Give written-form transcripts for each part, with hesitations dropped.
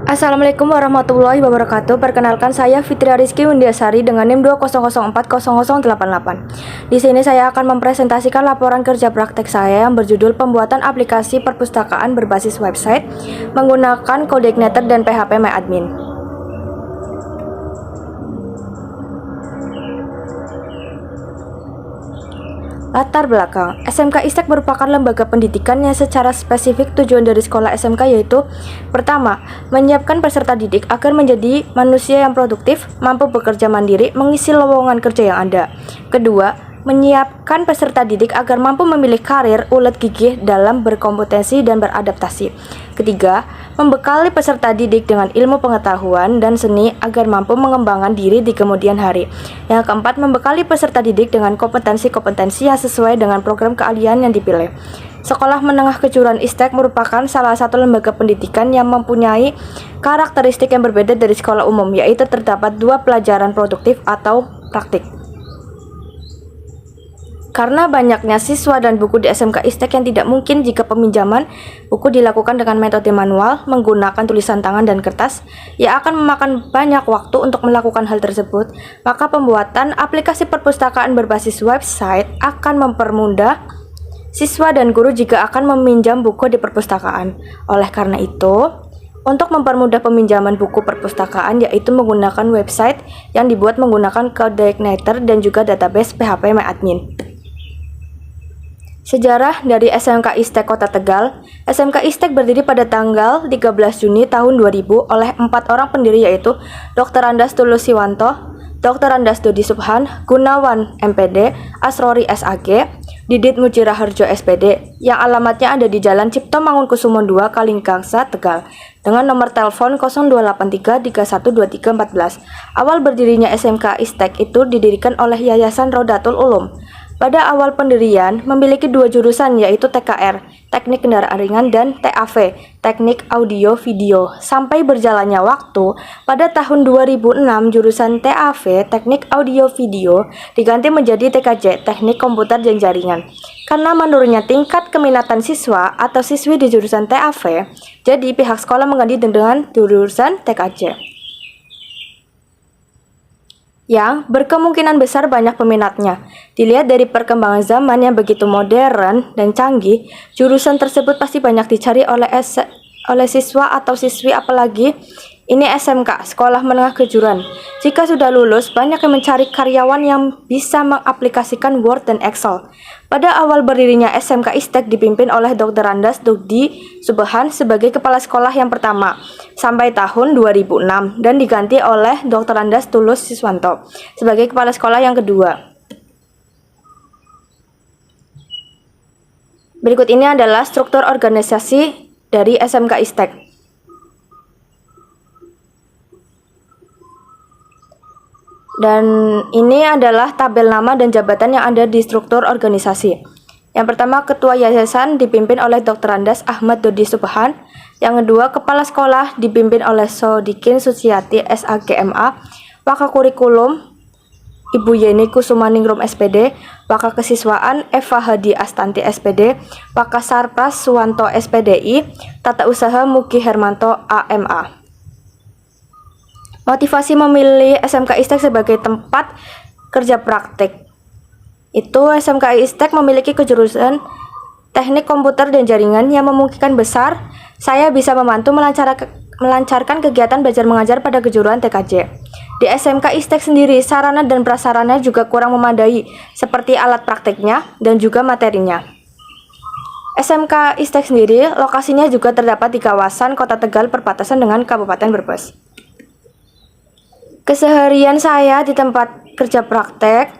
Assalamualaikum warahmatullahi wabarakatuh. Perkenalkan, saya Fitria Rizky Windiasari dengan NIM 200400088. Di sini saya akan mempresentasikan laporan kerja praktek saya yang berjudul pembuatan aplikasi perpustakaan berbasis website menggunakan CodeIgniter dan PHP MyAdmin. Latar belakang, SMK ISTEK merupakan lembaga pendidikan yang secara spesifik tujuan dari sekolah SMK yaitu: pertama, menyiapkan peserta didik agar menjadi manusia yang produktif, mampu bekerja mandiri, mengisi lowongan kerja yang ada. Kedua, menyiapkan peserta didik agar mampu memilih karir ulet gigih dalam berkompetensi dan beradaptasi. Ketiga, membekali peserta didik dengan ilmu pengetahuan dan seni agar mampu mengembangkan diri di kemudian hari. Yang keempat, membekali peserta didik dengan kompetensi-kompetensi yang sesuai dengan program keahlian yang dipilih. Sekolah Menengah Kejuruan ISTEK merupakan salah satu lembaga pendidikan yang mempunyai karakteristik yang berbeda dari sekolah umum, yaitu terdapat 2 pelajaran produktif atau praktik. Karena banyaknya siswa dan buku di SMK ISTEK yang tidak mungkin jika peminjaman buku dilakukan dengan metode manual menggunakan tulisan tangan dan kertas, yang akan memakan banyak waktu untuk melakukan hal tersebut, maka pembuatan aplikasi perpustakaan berbasis website akan mempermudah siswa dan guru jika akan meminjam buku di perpustakaan. Oleh karena itu, untuk mempermudah peminjaman buku perpustakaan yaitu menggunakan website yang dibuat menggunakan CodeIgniter dan juga database PHP MyAdmin. Sejarah dari SMK ISTEK Kota Tegal. SMK ISTEK berdiri pada tanggal 13 Juni tahun 2000 oleh 4 orang pendiri yaitu Dr. Andas Tulus Siwanto, Dr. Andas Dodi Subhan, Gunawan MPD, Asrori SAG, Didit Mujiraharjo SPD, yang alamatnya ada di Jalan Cipto Mangunkusumo 2, Kalingkangsa, Tegal, dengan nomor telepon 0283 312314. Awal berdirinya SMK ISTEK itu didirikan oleh Yayasan Rodatul Ulum. Pada awal pendirian memiliki 2 jurusan yaitu TKR, Teknik Kendaraan Ringan, dan TAV, Teknik Audio Video. Sampai berjalannya waktu, pada tahun 2006 jurusan TAV, Teknik Audio Video, diganti menjadi TKJ, Teknik Komputer dan Jaringan. Karena menurunnya tingkat keminatan siswa atau siswi di jurusan TAV, jadi pihak sekolah mengganti dengan jurusan TKJ, yang berkemungkinan besar banyak peminatnya. Dilihat dari perkembangan zaman yang begitu modern dan canggih, jurusan tersebut pasti banyak dicari oleh siswa atau siswi, apalagi ini SMK, Sekolah Menengah Kejuruan. Jika sudah lulus, banyak yang mencari karyawan yang bisa mengaplikasikan Word dan Excel. Pada awal berdirinya SMK ISTEK dipimpin oleh Dr. Andas Dodi Subhan sebagai kepala sekolah yang pertama sampai tahun 2006 dan diganti oleh Dr. Andas Tulus Siswanto sebagai kepala sekolah yang kedua. Berikut ini adalah struktur organisasi dari SMK ISTEK. Dan ini adalah tabel nama dan jabatan yang ada di struktur organisasi. Yang pertama, Ketua Yayasan dipimpin oleh Dr. Andas Ahmad Dodi Subhan. Yang kedua, Kepala Sekolah dipimpin oleh Sodikin Suciati SAGMA. Wakakurikulum Ibu Yeni Kusumaningrum SPD. Wakakesiswaan Eva Hadi Astanti SPD. Wakasarpras Suwanto SPDI. Tata Usaha Mugi Hermanto AMA. Motivasi memilih SMK ISTEK sebagai tempat kerja praktik. Itu SMK ISTEK memiliki kejurusan Teknik Komputer dan Jaringan yang memungkinkan besar saya bisa membantu melancarkan kegiatan belajar mengajar pada kejuruan TKJ. Di SMK ISTEK sendiri, sarana dan prasarana juga kurang memadai, seperti alat praktiknya dan juga materinya. SMK ISTEK sendiri lokasinya juga terdapat di kawasan Kota Tegal perbatasan dengan Kabupaten Brebes. Keseharian saya di tempat kerja praktek.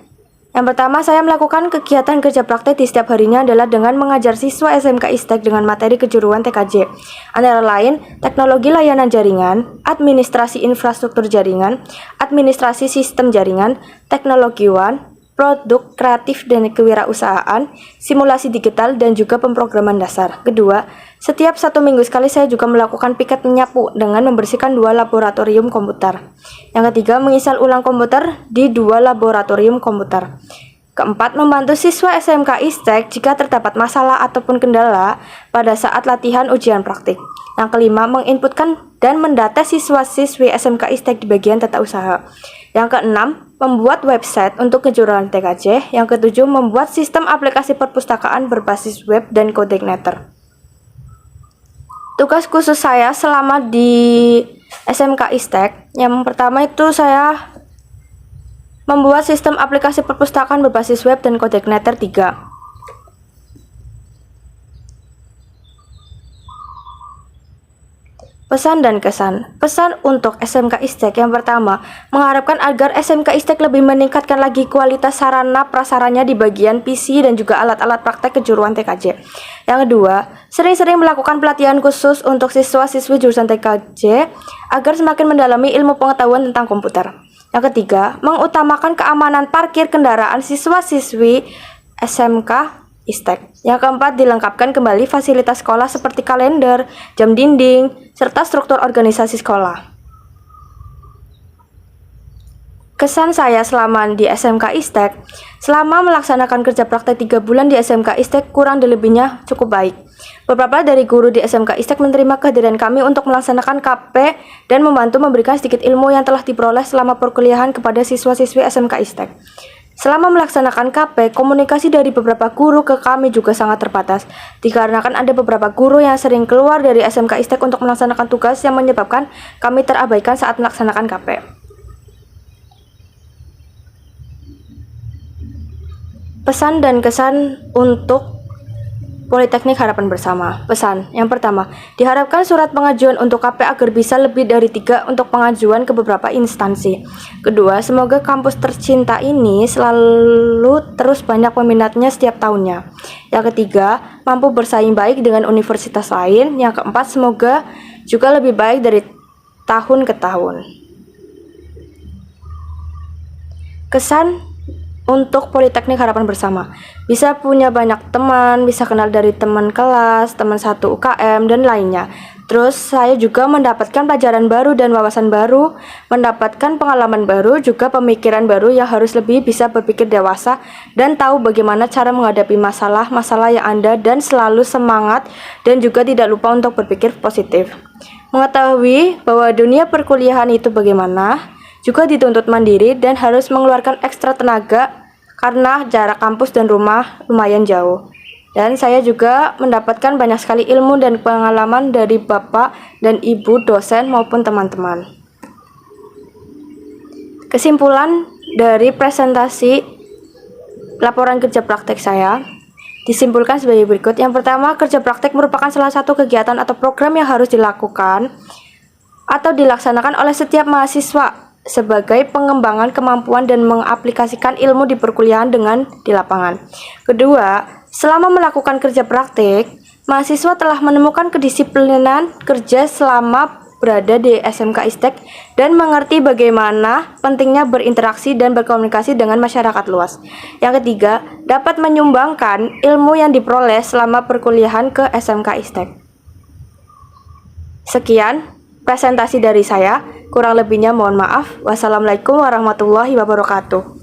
Yang pertama, saya melakukan kegiatan kerja praktek di setiap harinya adalah dengan mengajar siswa SMK ISTEK dengan materi kejuruan TKJ. Antara lain, teknologi layanan jaringan, administrasi infrastruktur jaringan, administrasi sistem jaringan, teknologi WAN, produk kreatif dan kewirausahaan, simulasi digital, dan juga pemrograman dasar. Kedua, setiap 1 minggu sekali saya juga melakukan piket menyapu dengan membersihkan 2 laboratorium komputer. Yang ketiga, menginstal ulang komputer di 2 laboratorium komputer. Keempat, membantu siswa SMK ISTEK jika terdapat masalah ataupun kendala pada saat latihan ujian praktik. Yang kelima, menginputkan dan mendata siswa-siswi SMK ISTEK di bagian tata usaha. Yang keenam, membuat website untuk kejuruan TKJ. Yang ketujuh, membuat sistem aplikasi perpustakaan berbasis web dan coordinator. Tugas khusus saya selama di SMK ISTEK, yang pertama itu saya membuat sistem aplikasi perpustakaan berbasis web dan coordinator 3. Pesan dan kesan. Pesan untuk SMK ISTEK yang pertama, mengharapkan agar SMK ISTEK lebih meningkatkan lagi kualitas sarana prasaranya di bagian PC dan juga alat-alat praktek kejuruan TKJ. Yang kedua, sering-sering melakukan pelatihan khusus untuk siswa-siswi jurusan TKJ agar semakin mendalami ilmu pengetahuan tentang komputer. Yang ketiga, mengutamakan keamanan parkir kendaraan siswa-siswi SMK ISTEK. Yang keempat, dilengkapkan kembali fasilitas sekolah seperti kalender, jam dinding, serta struktur organisasi sekolah. Kesan saya selama di SMK ISTEK, selama melaksanakan kerja praktek 3 bulan di SMK ISTEK kurang dan lebihnya cukup baik. Beberapa dari guru di SMK ISTEK menerima kehadiran kami untuk melaksanakan KP dan membantu memberikan sedikit ilmu yang telah diperoleh selama perkuliahan kepada siswa-siswi SMK ISTEK. Selama melaksanakan KP, komunikasi dari beberapa guru ke kami juga sangat terbatas, dikarenakan ada beberapa guru yang sering keluar dari SMK ISTEK untuk melaksanakan tugas yang menyebabkan kami terabaikan saat melaksanakan KP. Pesan dan kesan untuk Politeknik Harapan Bersama. Pesan, yang pertama, diharapkan surat pengajuan untuk KP agar bisa lebih dari 3 untuk pengajuan ke beberapa instansi. Kedua, semoga kampus tercinta ini selalu terus banyak peminatnya setiap tahunnya. Yang ketiga, mampu bersaing baik dengan universitas lain. Yang keempat, semoga juga lebih baik dari tahun ke tahun. Kesan untuk Politeknik Harapan Bersama, bisa punya banyak teman, bisa kenal dari teman kelas, teman satu UKM, dan lainnya. Terus saya juga mendapatkan pelajaran baru dan wawasan baru, mendapatkan pengalaman baru, juga pemikiran baru yang harus lebih bisa berpikir dewasa dan tahu bagaimana cara menghadapi masalah-masalah yang ada dan selalu semangat dan juga tidak lupa untuk berpikir positif. Mengetahui bahwa dunia perkuliahan itu bagaimana, juga dituntut mandiri dan harus mengeluarkan ekstra tenaga karena jarak kampus dan rumah lumayan jauh. Dan saya juga mendapatkan banyak sekali ilmu dan pengalaman dari Bapak dan Ibu dosen maupun teman-teman. Kesimpulan dari presentasi laporan kerja praktek saya disimpulkan sebagai berikut. Yang pertama, kerja praktek merupakan salah satu kegiatan atau program yang harus dilakukan atau dilaksanakan oleh setiap mahasiswa sebagai pengembangan kemampuan dan mengaplikasikan ilmu di perkuliahan dengan di lapangan. Kedua, selama melakukan kerja praktik, mahasiswa telah menemukan kedisiplinan kerja selama berada di SMK ISTEK dan mengerti bagaimana pentingnya berinteraksi dan berkomunikasi dengan masyarakat luas. Yang ketiga, dapat menyumbangkan ilmu yang diperoleh selama perkuliahan ke SMK ISTEK. Sekian presentasi dari saya, kurang lebihnya mohon maaf. Wassalamualaikum warahmatullahi wabarakatuh.